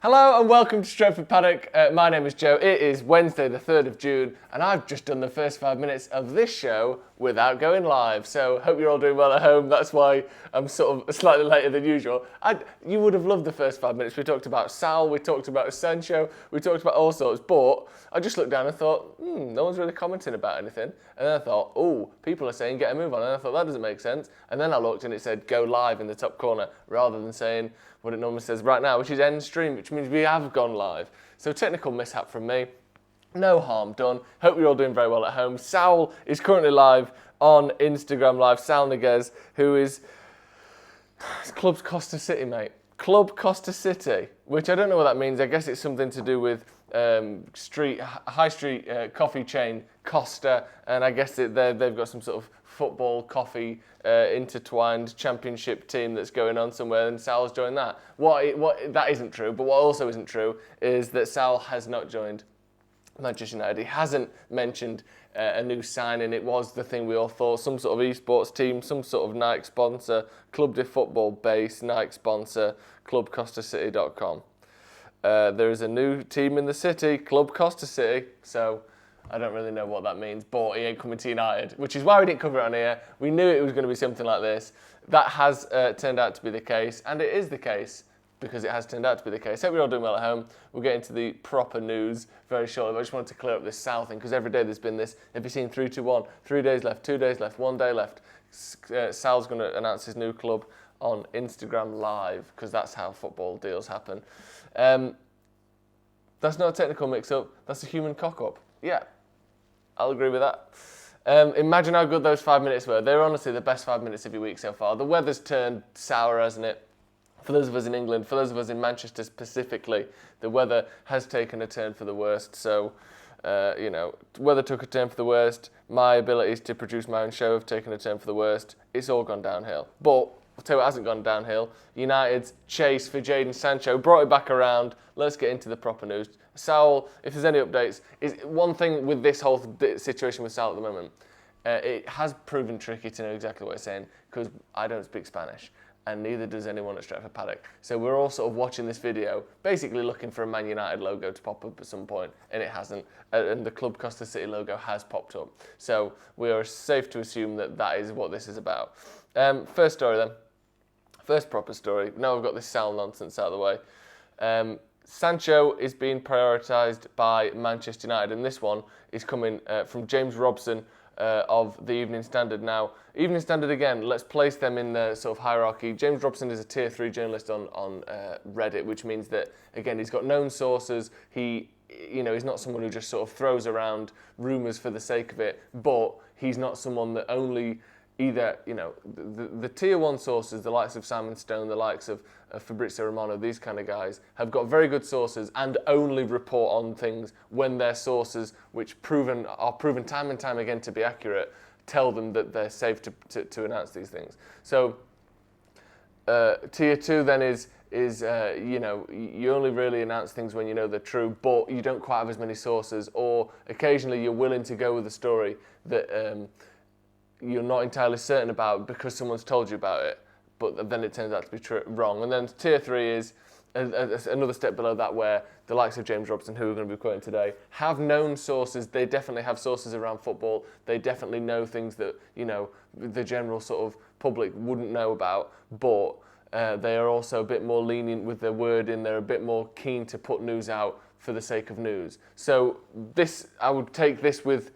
Hello and welcome to Stretford Paddock. My name is Joe. It is Wednesday the 3rd of June and I've just done the first 5 minutes of this show without going live. So hope you're all doing well at home. That's why I'm sort of slightly later than usual. You would have loved the first 5 minutes. We talked about Sal, we talked about Sancho, we talked about all sorts, but I just looked down and thought, no one's really commenting about anything. And then I thought, people are saying get a move on. And I thought that doesn't make sense. And then I looked and it said go live in the top corner rather than saying what it normally says right now, which is end stream, which means we have gone live. So technical mishap from me, no harm done. Hope you're all doing very well at home. Sal is currently live on Instagram Live, Sal Niguez, who is Club's Costa City, mate. Club Costa City, which I don't know what that means. I guess it's something to do with high street coffee chain Costa, and I guess they've got some sort of football coffee intertwined championship team that's going on somewhere, and Sal's joined that. What that isn't true, but what also isn't true is that Sal has not joined Manchester United. He hasn't mentioned a new signing. It was the thing we all thought, some sort of esports team, some sort of Nike sponsor, Club de Football base, Nike sponsor, clubcostacity.com. There is a new team in the city, Club Costa City, so I don't really know what that means, but he ain't coming to United, which is why we didn't cover it on here. We knew it was going to be something like this. That has turned out to be the case, and it is the case because it has turned out to be the case. Hope you're all doing well at home. We'll get into the proper news very shortly, but I just wanted to clear up this Sal thing, because every day there's been this, have you seen 3, 2, 1, 3 days left, 2 days left, 1 day left. Sal's going to announce his new club on Instagram Live, because that's how football deals happen. That's not a technical mix-up, that's a human cock-up. Yeah, I'll agree with that. Imagine how good those 5 minutes were. They're honestly the best 5 minutes of your week so far. The weather's turned sour, hasn't it? For those of us in England, for those of us in Manchester specifically, the weather has taken a turn for the worst. So, weather took a turn for the worst. My abilities to produce my own show have taken a turn for the worst. It's all gone downhill. But I'll tell you what hasn't gone downhill. United's chase for Jadon Sancho brought it back around. Let's get into the proper news. Sal, if there's any updates, is one thing with this whole situation with Sal at the moment. It has proven tricky to know exactly what it's saying, because I don't speak Spanish, and neither does anyone at Stretford Paddock. So we're all sort of watching this video, basically looking for a Man United logo to pop up at some point, and it hasn't. And the Club Costa City logo has popped up. So we are safe to assume that that is what this is about. First story then. First proper story. Now we've got this Sal nonsense out of the way. Sancho is being prioritised by Manchester United, and this one is coming from James Robson of the Evening Standard. Now, Evening Standard again, let's place them in the sort of hierarchy. James Robson is a tier 3 journalist on Reddit, which means that, again, he's got known sources. He's not someone who just sort of throws around rumours for the sake of it, but he's not someone that only either, the tier 1 sources, the likes of Simon Stone, the likes of Fabrizio Romano, these kind of guys, have got very good sources and only report on things when their sources, which are proven time and time again to be accurate, tell them that they're safe to announce these things. So tier 2 then is you only really announce things when you know they're true, but you don't quite have as many sources, or occasionally you're willing to go with a story that you're not entirely certain about because someone's told you about it, but then it turns out to be wrong. And then tier 3 is another step below that, where the likes of James Robson, who we're going to be quoting today, have known sources. They definitely have sources around football. They definitely know things that, the general sort of public wouldn't know about, but they are also a bit more lenient with their wording. They're a bit more keen to put news out for the sake of news. So I would take this with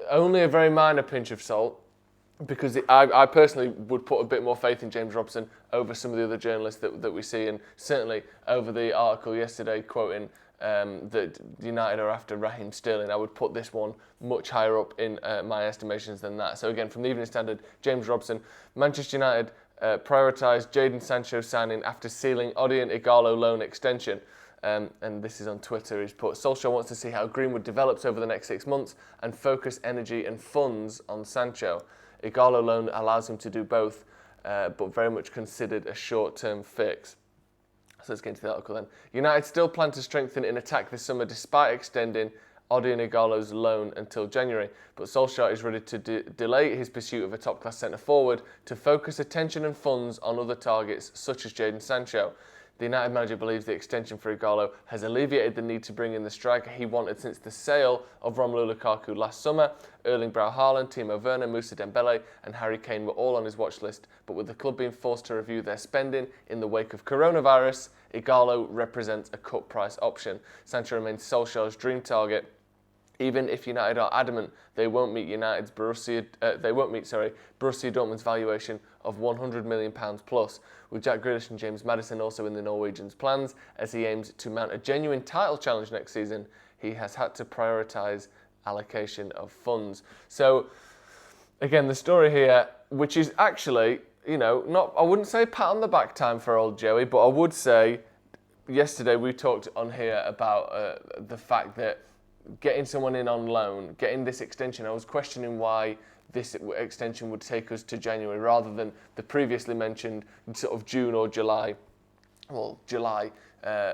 only a very minor pinch of salt, because I personally would put a bit more faith in James Robson over some of the other journalists that we see, and certainly over the article yesterday quoting that United are after Raheem Sterling. I would put this one much higher up in my estimations than that. So again, from the Evening Standard, James Robson, Manchester United prioritised Jadon Sancho signing after sealing Odion Ighalo loan extension. And this is on Twitter. He's put, Solskjaer wants to see how Greenwood develops over the next 6 months and focus energy and funds on Sancho. Ighalo loan allows him to do both, but very much considered a short-term fix. So let's get into the article then. United still plan to strengthen in attack this summer despite extending Odion Ighalo's loan until January, but Solskjaer is ready to delay his pursuit of a top-class centre-forward to focus attention and funds on other targets such as Jadon Sancho. The United manager believes the extension for Ighalo has alleviated the need to bring in the striker he wanted since the sale of Romelu Lukaku last summer. Erling Braut Haaland, Timo Werner, Moussa Dembele and Harry Kane were all on his watch list, but with the club being forced to review their spending in the wake of coronavirus, Ighalo represents a cut price option. Sancho remains Solskjaer's dream target, even if United are adamant they won't meet Borussia Dortmund's valuation of £100 million plus, with Jack Grealish and James Maddison also in the Norwegians' plans. As he aims to mount a genuine title challenge next season, he has had to prioritise allocation of funds. So, again, the story here, which is actually, I wouldn't say pat on the back time for old Joey, but I would say yesterday we talked on here about the fact that getting someone in on loan, getting this extension, I was questioning why this extension would take us to January rather than the previously mentioned sort of June or July, or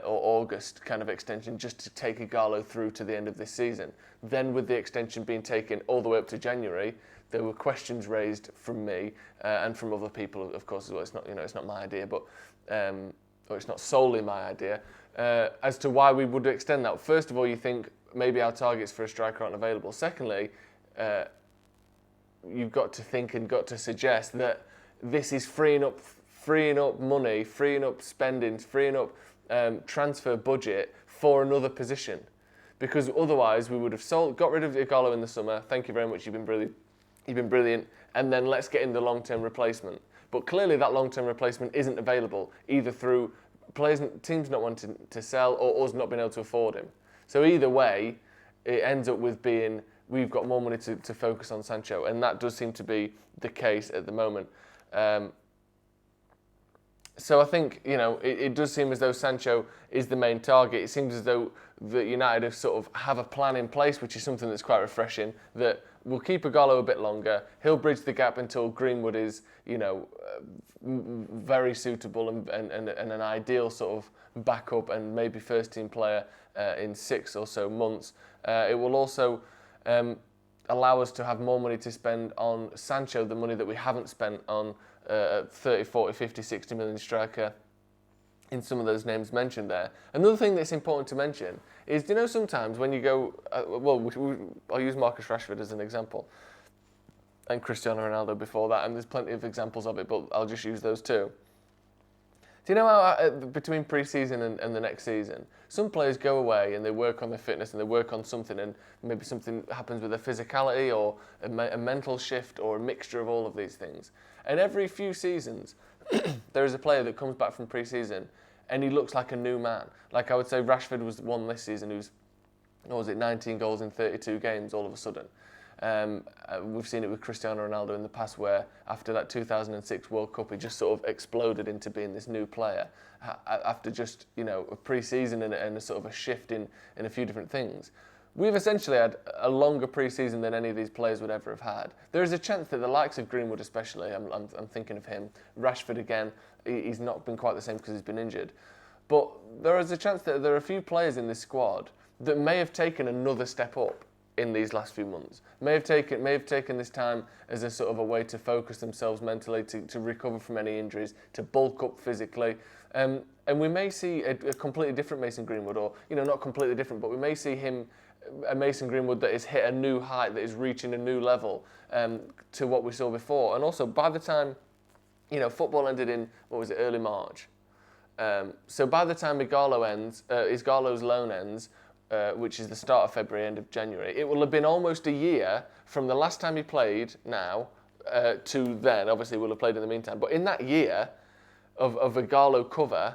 August kind of extension, just to take Ighalo through to the end of this season. Then with the extension being taken all the way up to January, there were questions raised from me and from other people, of course, as well. It's not, it's not my idea, but or it's not solely my idea, as to why we would extend that. First of all, you think maybe our targets for a striker aren't available. Secondly, you've got to think and got to suggest that this is freeing up money, freeing up spending, freeing up transfer budget for another position. Because otherwise we would have got rid of Ighalo in the summer. Thank you very much, you've been brilliant. And then let's get in the long-term replacement. But clearly that long-term replacement isn't available, either through teams not wanting to sell or us not being able to afford him. So either way, it ends up with being, we've got more money to focus on Sancho, and that does seem to be the case at the moment. So I think, it does seem as though Sancho is the main target. It seems as though the United have a plan in place, which is something that's quite refreshing, that we'll keep Ighalo a bit longer. He'll bridge the gap until Greenwood is, very suitable and an ideal sort of backup and maybe first-team player in 6 or so months. It will also allow us to have more money to spend on Sancho, the money that we haven't spent on 30, 40, 50, 60 million striker in some of those names mentioned there. Another thing that's important to mention is, sometimes when you go, I'll use Marcus Rashford as an example, and Cristiano Ronaldo before that, and there's plenty of examples of it, but I'll just use those two. Do you know how between pre-season and the next season, some players go away and they work on their fitness and they work on something, and maybe something happens with their physicality or a mental shift or a mixture of all of these things. And every few seasons, there is a player that comes back from pre-season and he looks like a new man. Like I would say Rashford was one this season who's, 19 goals in 32 games all of a sudden. We've seen it with Cristiano Ronaldo in the past, where after that 2006 World Cup he just sort of exploded into being this new player after just a pre-season and a sort of a shift in a few different things. We've essentially had a longer pre-season than any of these players would ever have had. There is a chance that the likes of Greenwood especially, I'm thinking of him, Rashford again, he's not been quite the same because he's been injured, but there is a chance that there are a few players in this squad that may have taken another step up in these last few months, may have taken this time as a sort of a way to focus themselves mentally, to recover from any injuries, to bulk up physically, and we may see a completely different Mason Greenwood, or not completely different, but we may see a Mason Greenwood that has hit a new height, that is reaching a new level to what we saw before. And also by the time football ended in early March, so by the time Ighalo's loan ends, which is the start of February, end of January, it will have been almost a year from the last time he played now to then. Obviously, we'll have played in the meantime. But in that year of Ighalo cover,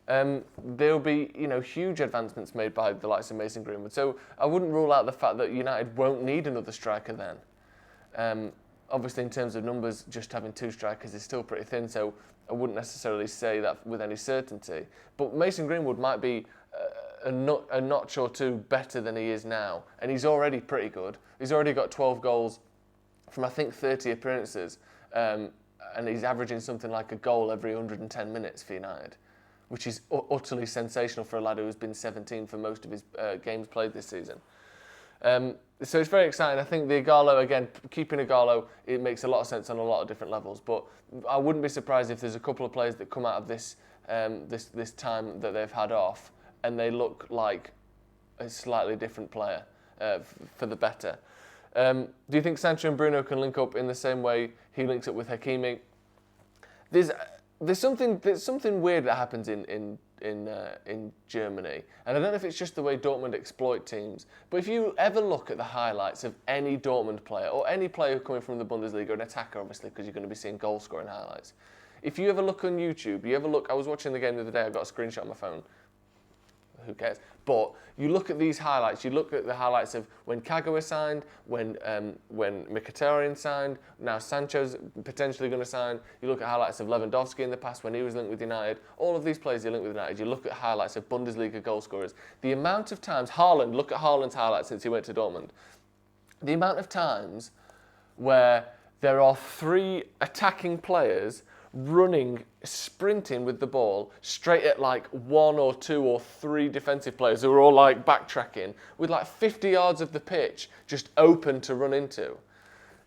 there will be huge advancements made by the likes of Mason Greenwood. So I wouldn't rule out the fact that United won't need another striker then. Obviously, in terms of numbers, just having 2 strikers is still pretty thin, so I wouldn't necessarily say that with any certainty. But Mason Greenwood might be a notch or 2 better than he is now, and he's already pretty good. He's already got 12 goals from I think 30 appearances, and he's averaging something like a goal every 110 minutes for United, which is utterly sensational for a lad who's been 17 for most of his games played this season. So it's very exciting. I think the Ighalo, again, keeping Ighalo, it makes a lot of sense on a lot of different levels, but I wouldn't be surprised if there's a couple of players that come out of this this time that they've had off, and they look like a slightly different player for the better. Do you think Sancho and Bruno can link up in the same way he links up with Hakimi? There's something weird that happens in Germany, and I don't know if it's just the way Dortmund exploit teams, but if you ever look at the highlights of any Dortmund player or any player coming from the Bundesliga, an attacker obviously, because you're going to be seeing goal scoring highlights. If you ever look on YouTube, I was watching the game the other day, I got a screenshot on my phone. Who cares? But you look at these highlights. You look at the highlights of when Kagawa signed, when Mkhitaryan signed. Now Sancho's potentially going to sign. You look at highlights of Lewandowski in the past when he was linked with United. All of these players are linked with United. You look at highlights of Bundesliga goal scorers. The amount of times Haaland. Look at Haaland's highlights since he went to Dortmund. The amount of times where there are 3 attacking players running, sprinting with the ball straight at like 1 or 2 or 3 defensive players who are all like backtracking with like 50 yards of the pitch just open to run into.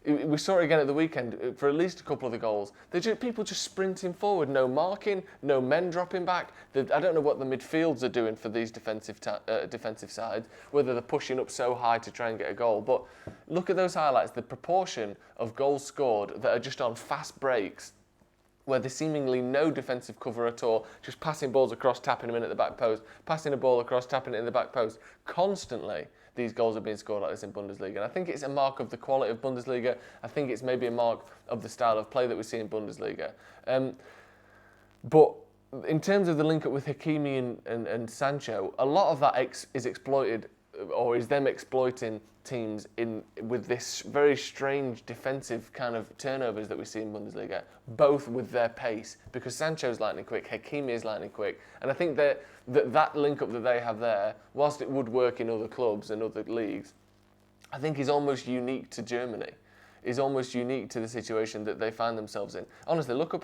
We saw it again at the weekend for at least a couple of the goals. People just sprinting forward, no marking, no men dropping back. I don't know what the midfields are doing for these defensive sides, whether they're pushing up so high to try and get a goal. But look at those highlights, the proportion of goals scored that are just on fast breaks, where there's seemingly no defensive cover at all, just passing balls across, tapping them in at the back post, passing a ball across, tapping it in the back post. Constantly, these goals are being scored like this in Bundesliga. And I think it's a mark of the quality of Bundesliga. I think it's maybe a mark of the style of play that we see in Bundesliga. But in terms of the link-up with Hakimi and Sancho, a lot of that is exploited, or is them exploiting teams with this very strange defensive kind of turnovers that we see in Bundesliga, both with their pace, because Sancho's lightning quick, Hakimi is lightning quick, and I think that link-up that they have there, whilst it would work in other clubs and other leagues, I think is almost unique to Germany, is almost unique to the situation that they find themselves in. Honestly, look up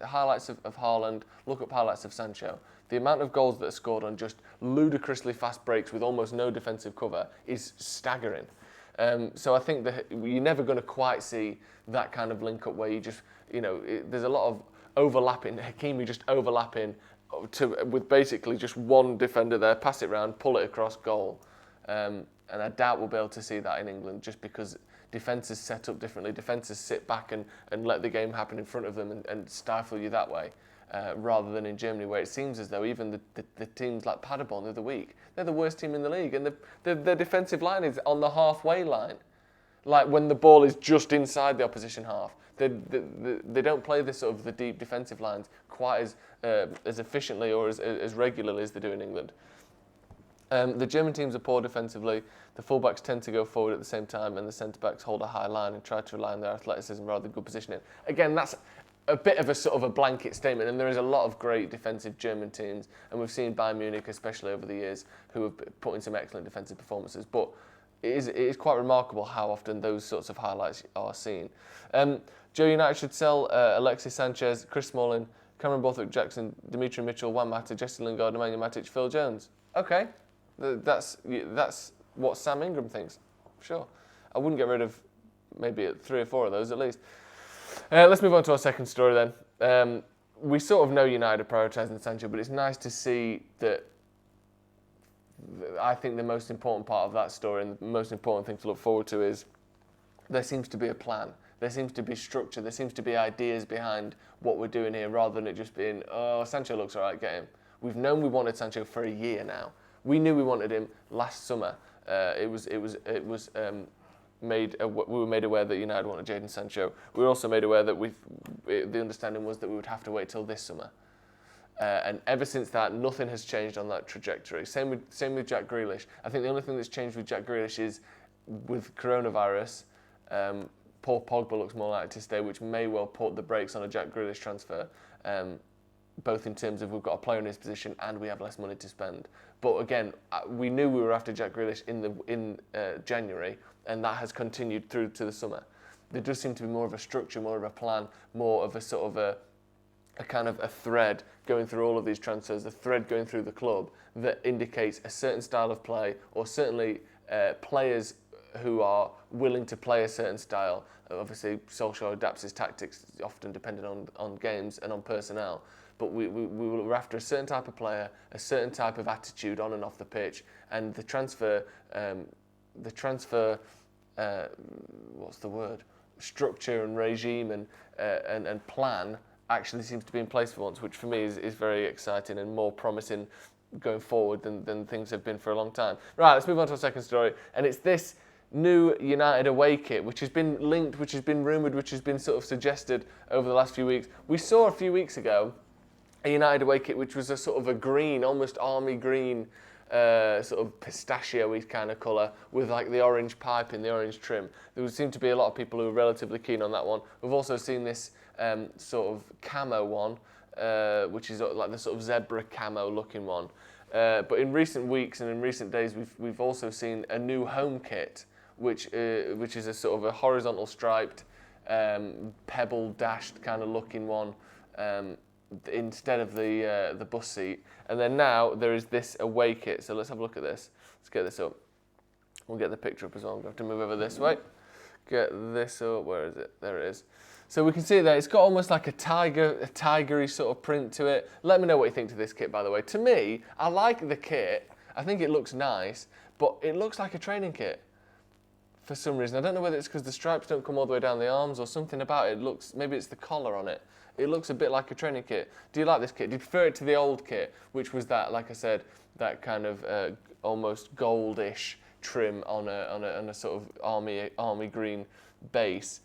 highlights of Haaland, look up highlights of Sancho. The amount of goals that are scored on just ludicrously fast breaks with almost no defensive cover is staggering. So I think that you're never going to quite see that kind of link-up where you just, there's a lot of overlapping, Hakimi just overlapping with basically just one defender there, pass it round, pull it across, goal. And I doubt we'll be able to see that in England just because defences set up differently. Defences sit back and let the game happen in front of them and stifle you that way. Rather than in Germany, where it seems as though even the teams like Paddock the other week, they're the worst team in the league, and their defensive line is on the halfway line, like when the ball is just inside the opposition half. They don't play the deep defensive lines quite as efficiently or as regularly as they do in England. The German teams are poor defensively. The fullbacks tend to go forward at the same time, and the centre-backs hold a high line and try to rely on their athleticism rather than good positioning. Again, that's a bit of a blanket statement, and there is a lot of great defensive German teams, and we've seen Bayern Munich, especially over the years, who have put in some excellent defensive performances. But it is quite remarkable how often those sorts of highlights are seen. Joe, United should sell Alexis Sanchez, Chris Smalling, Cameron Borthwick-Jackson, Dimitri Mitchell, Juan Mata, Jesse Lingard, Nemanja Matic, Phil Jones. Okay, that's what Sam Ingram thinks. Sure, I wouldn't get rid of maybe 3 or 4 of those at least. Let's move on to our second story then. We sort of know United are prioritising Sancho, but it's nice to see that. I think the most important part of that story and the most important thing to look forward to is there seems to be a plan. There seems to be structure. There seems to be ideas behind what we're doing here, rather than it just being, oh, Sancho looks all right, get him. We've known we wanted Sancho for a year now. We knew we wanted him last summer. We were made aware that United wanted Jadon Sancho. We were also made aware that the understanding was that we would have to wait till this summer. And ever since that, nothing has changed on that trajectory. Same with Jack Grealish. I think the only thing that's changed with Jack Grealish is with coronavirus, Paul Pogba looks more likely to stay, which may well put the brakes on a Jack Grealish transfer, both in terms of we've got a player in his position and we have less money to spend. But again, we knew we were after Jack Grealish in January, and that has continued through to the summer. There does seem to be more of a structure, more of a plan, more of a sort of a kind of a thread going through all of these transfers, a thread going through the club that indicates a certain style of play, or certainly players who are willing to play a certain style. Obviously, Solskjaer adapts his tactics often depending on games and on personnel. But we're after a certain type of player, a certain type of attitude on and off the pitch, and the transfer, what's the word? Structure and regime and plan actually seems to be in place for once, which for me is very exciting and more promising going forward than things have been for a long time. Right, let's move on to our second story, and it's this new United away kit, which has been linked, which has been rumoured, which has been sort of suggested over the last few weeks. We saw a few weeks ago a United away kit which was a sort of a green, almost army green, sort of pistachio-y kind of colour with like the orange piping, the orange trim. There would seem to be a lot of people who were relatively keen on that one. We've also seen this sort of camo one, which is like the sort of zebra camo looking one. But in recent weeks and in recent days, we've also seen a new home kit, which is a sort of a horizontal striped, pebble dashed kind of looking one. Instead of the bus seat, and then now there is this away kit. So let's have a look at this. Let's get this up. We'll get the picture up as well. I'm going to have to move over this way. Get this up. Where is it? There it is. So we can see there. It's got almost like a tigery sort of print to it. Let me know what you think to this kit, by the way. To me, I like the kit. I think it looks nice, but it looks like a training kit for some reason. I don't know whether it's because the stripes don't come all the way down the arms or something about it. Maybe it's the collar on it. It looks a bit like a training kit. Do you like this kit? Do you prefer it to the old kit, which was that, like I said, that kind of almost goldish trim on a sort of army green base?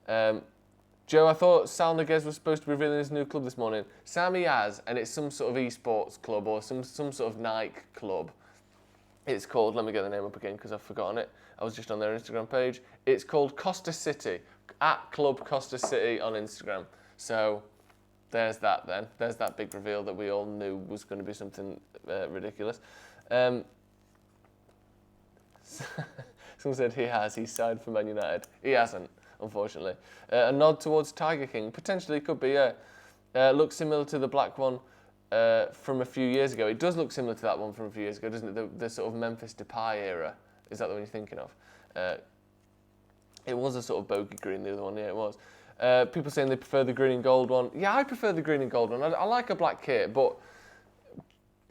Joe, I thought Sal Niguez was supposed to be revealing his new club this morning. Sam he has, and it's some sort of esports club or some sort of Nike club. It's called, let me get the name up again because I've forgotten it. I was just on their Instagram page. It's called Costa City, @Club Costa City on Instagram. So there's that then. There's that big reveal that we all knew was going to be something ridiculous. Someone said he's signed for Man United. He hasn't, unfortunately. A nod towards Tiger King. Potentially could be, yeah. Looks similar to the black one from a few years ago. It does look similar to that one from a few years ago, doesn't it? The sort of Memphis Depay era. Is that the one you're thinking of? It was a sort of bogey green, the other one. Yeah, it was. People saying they prefer the green and gold one. Yeah, I prefer the green and gold one. I like a black kit, but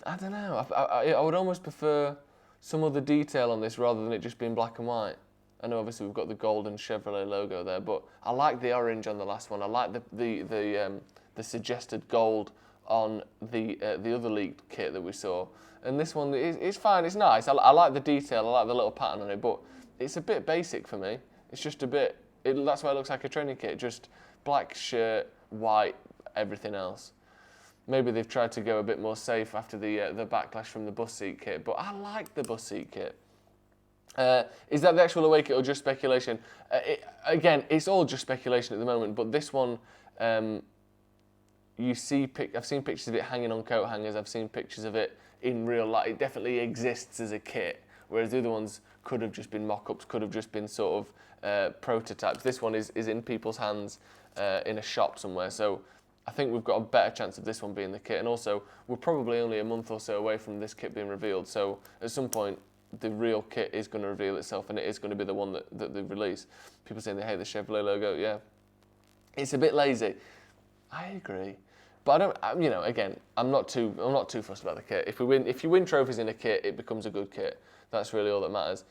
I don't know. I would almost prefer some other detail on this rather than it just being black and white. I know obviously we've got the golden Chevrolet logo there, but I like the orange on the last one. I like the suggested gold on the other leaked kit that we saw. And this one is fine. It's nice. I like the detail. I like the little pattern on it, but it's a bit basic for me. It's just a bit. That's why it looks like a training kit. Just black shirt, white, everything else. Maybe they've tried to go a bit more safe after the backlash from the bus seat kit, but I like the bus seat kit. Is that the actual away kit or just speculation? Again, it's all just speculation at the moment, but this one, I've seen pictures of it hanging on coat hangers. I've seen pictures of it in real life. It definitely exists as a kit, whereas the other ones could have just been mock-ups, could have just been sort of prototypes. This one is in people's hands in a shop somewhere, so I think we've got a better chance of this one being the kit. And also, we're probably only a month or so away from this kit being revealed, so at some point the real kit is going to reveal itself and it is going to be the one that they release. People saying they hate the Chevrolet logo. Yeah, it's a bit lazy. I agree, but again, I'm not too fussed about the kit. If you win trophies in a kit, it becomes a good kit. That's really all that matters.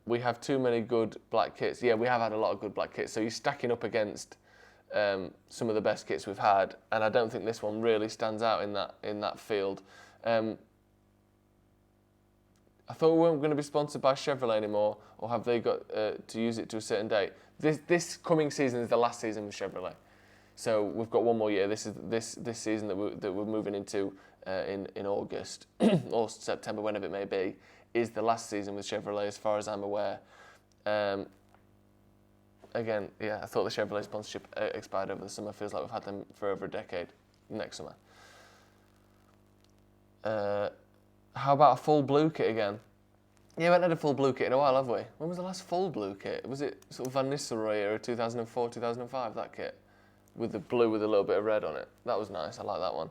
We have too many good black kits. Yeah, we have had a lot of good black kits. So you're stacking up against some of the best kits we've had, and I don't think this one really stands out in that field. I thought we weren't going to be sponsored by Chevrolet anymore, or have they got to use it to a certain date? This coming season is the last season with Chevrolet, so we've got one more year. This is this season that we're moving into in August or September, whenever it may be, is the last season with Chevrolet, as far as I'm aware. Again, yeah, I thought the Chevrolet sponsorship expired over the summer. Feels like we've had them for over a decade. Next summer. How about a full blue kit again? Yeah, we haven't had a full blue kit in a while, have we? When was the last full blue kit? Was it sort of Van Nistelrooy era, 2004, 2005, that kit? With the blue with a little bit of red on it. That was nice, I like that one.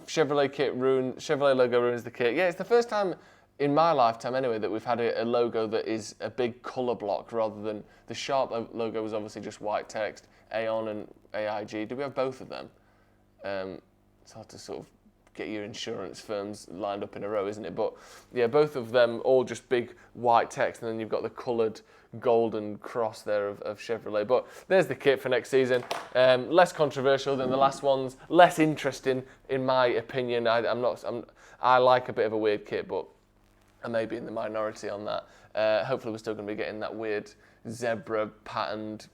Chevrolet kit Chevrolet logo ruins the kit. Yeah, it's the first time in my lifetime anyway, that we've had a logo that is a big colour block rather than the Sharp logo was obviously just white text, Aon and AIG. Do we have both of them? It's hard to sort of get your insurance firms lined up in a row, isn't it? But yeah, both of them all just big white text, and then you've got the coloured golden cross there of Chevrolet. But there's the kit for next season. Less controversial than the last ones, less interesting in my opinion. I like a bit of a weird kit, but I may be in the minority on that. Hopefully we're still going to be getting that weird zebra patterned,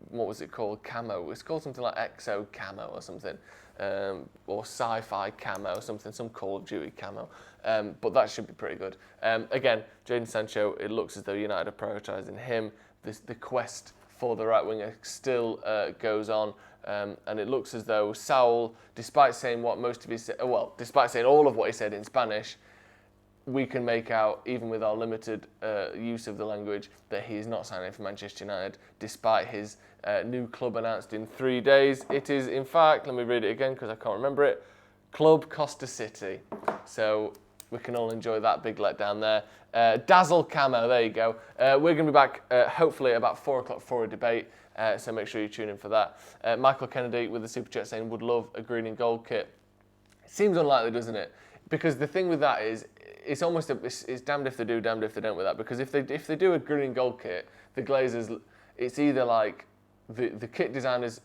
what was it called, camo. It's called something like Exo camo or something. Or sci-fi camo or something, some Call of Duty camo. But that should be pretty good. Again, Jadon Sancho, it looks as though United are prioritising him. The quest for the right winger still goes on. And it looks as though Saul, despite saying what most of his said, well, despite saying all of what he said in Spanish, we can make out, even with our limited use of the language, that he is not signing for Manchester United, despite his new club announced in 3 days. It is, in fact, let me read it again because I can't remember it, Club Costa City. So we can all enjoy that big letdown there. Dazzle Camo, there you go. We're going to be back, hopefully, about 4 o'clock for a debate, so make sure you tune in for that. Michael Kennedy with the Super Chat saying, would love a green and gold kit. It seems unlikely, doesn't it? Because the thing with that is, it's almost it's damned if they do, damned if they don't with that. Because if they do a green and gold kit, the Glazers, it's either like the kit designers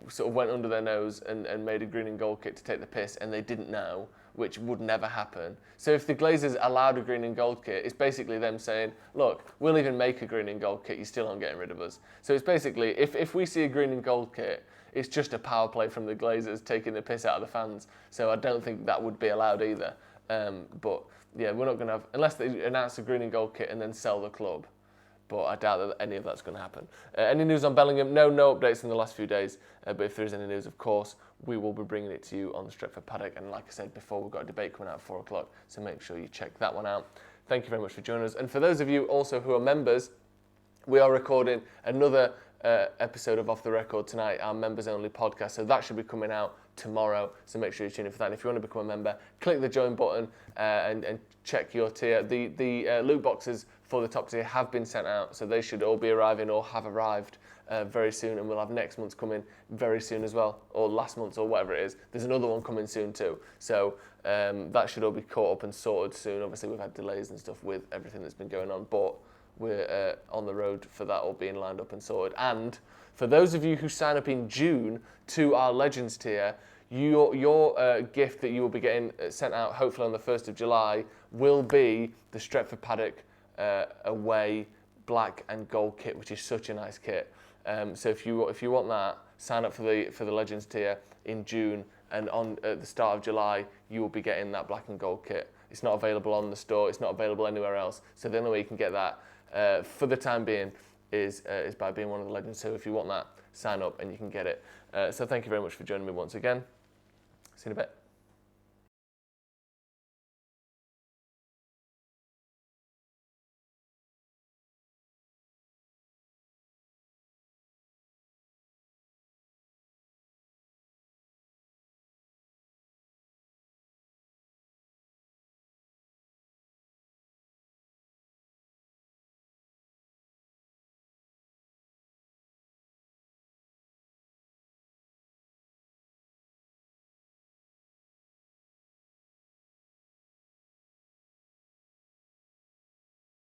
sort of went under their nose and made a green and gold kit to take the piss, and they didn't know, which would never happen. So if the Glazers allowed a green and gold kit, it's basically them saying, look, we'll even make a green and gold kit, you still aren't getting rid of us. So it's basically, if we see a green and gold kit, it's just a power play from the Glazers taking the piss out of the fans. So I don't think that would be allowed either. But yeah, we're not going to have, unless they announce a green and gold kit and then sell the club. But I doubt that any of that's going to happen. Any news on Bellingham? No updates in the last few days. But if there is any news, of course, we will be bringing it to you on the Stretford Paddock. And like I said before, we've got a debate coming out at 4 o'clock. So make sure you check that one out. Thank you very much for joining us. And for those of you also who are members, we are recording another episode of Off the Record tonight, our members-only podcast. So that should be coming out tomorrow. So make sure you tune in for that. And if you want to become a member, click the join button and check your tier. The loot boxes for the top tier have been sent out, so they should all be arriving or have arrived very soon, and we'll have next month's coming very soon as well, or last month's, or whatever it is. There's another one coming soon too, so that should all be caught up and sorted soon. Obviously we've had delays and stuff with everything that's been going on, but we're on the road for that all being lined up and sorted. And for those of you who sign up in June to our Legends tier, your gift that you will be getting sent out hopefully on the 1st of July will be the Stretford Paddock away black and gold kit, which is such a nice kit. So if you want that, sign up for the Legends tier in June, and at the start of July you will be getting that black and gold kit. It's not available on the store. It's not available anywhere else. So the only way you can get that for the time being is by being one of the Legends. So if you want that, sign up and you can get it. So thank you very much for joining me once again. See you in a bit.